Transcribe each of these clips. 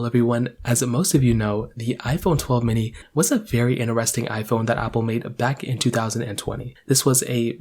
Well everyone, as most of you know, the iPhone 12 mini was a very interesting iPhone that Apple made back in 2020. This was a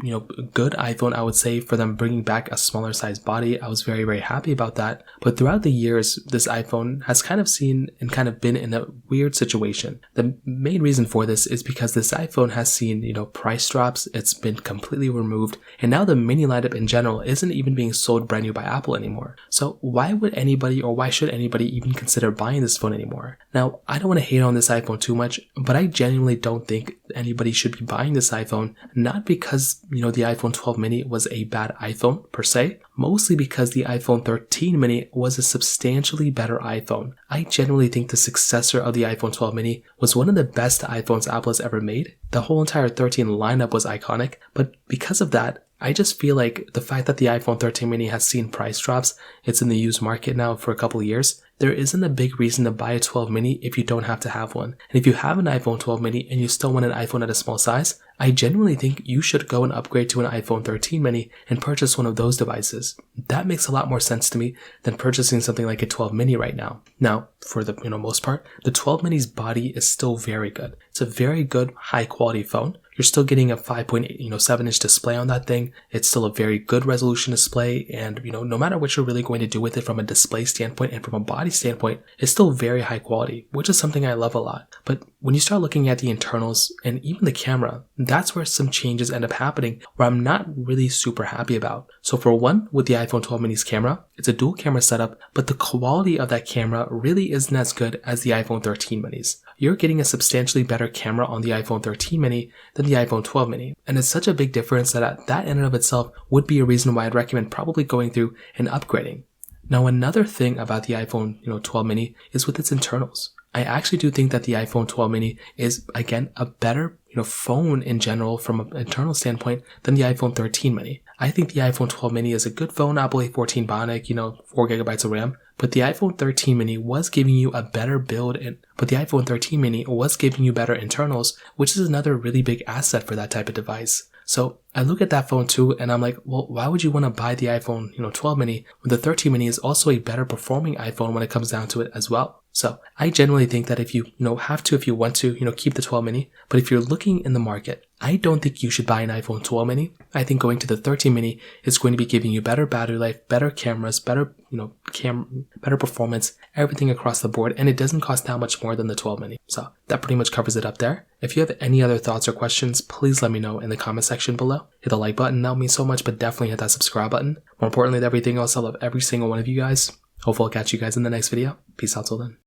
good iPhone, I would say, for them bringing back a smaller size body. I was very happy about that. But throughout the years, this iPhone has kind of seen and kind of been in a weird situation. The main reason for this is because this iPhone has seen, price drops. It's been completely removed. And now the mini lineup in general isn't even being sold brand new by Apple anymore. So why would anybody, or why should anybody even consider buying this phone anymore? Now, I don't want to hate on this iPhone too much, but I genuinely don't think anybody should be buying this iPhone, not because, the iPhone 12 mini was a bad iPhone per se, mostly because the iPhone 13 mini was a substantially better iPhone. I genuinely think the successor of the iPhone 12 mini was one of the best iPhones Apple has ever made. The whole entire 13 lineup was iconic, but because of that, I just feel like the fact that the iPhone 13 mini has seen price drops, it's in the used market now for a couple of years, there isn't a big reason to buy a 12 mini if you don't have to have one. And if you have an iPhone 12 mini and you still want an iPhone at a small size, I genuinely think you should go and upgrade to an iPhone 13 mini and purchase one of those devices. That makes a lot more sense to me than purchasing something like a 12 mini right now. Now, for the most part, the 12 mini's body is still very good. It's a very good, high quality phone. You're still getting a 5.7-inch display on that thing. It's still a very good resolution display, and no matter what you're really going to do with it from a display standpoint and from a body standpoint, it's still very high quality, which is something I love a lot. But when you start looking at the internals and even the camera, that's where some changes end up happening where I'm not really super happy about. So for one, with the iPhone 12 mini's camera, it's a dual camera setup, but the quality of that camera really isn't as good as the iPhone 13 minis. You're getting a substantially better camera on the iPhone 13 mini than the iPhone 12 mini. And it's such a big difference that that in and of itself would be a reason why I'd recommend probably going through and upgrading. Now, another thing about the iPhone 12 mini is with its internals. I actually do think that the iPhone 12 mini is, again, a better phone in general from an internal standpoint than the iPhone 13 mini. I think the iPhone 12 mini is a good phone, Apple A14 Bionic, 4GB of RAM, but the iPhone 13 mini was giving you a better build, but the iPhone 13 mini was giving you better internals, which is another really big asset for that type of device. So I look at that phone too, and I'm like, well, why would you want to buy the iPhone 12 mini when the 13 mini is also a better performing iPhone when it comes down to it as well? So I generally think that if you if you want to, keep the 12 mini, but if you're looking in the market, I don't think you should buy an iPhone 12 mini. I think going to the 13 mini is going to be giving you better battery life, better cameras, better, better performance, everything across the board, and it doesn't cost that much more than the 12 mini. So that pretty much covers it up there. If you have any other thoughts or questions, please let me know in the comment section below. Hit the like button, that would mean so much, but definitely hit that subscribe button. More importantly than everything else, I love every single one of you guys. Hopefully I'll catch you guys in the next video. Peace out till then.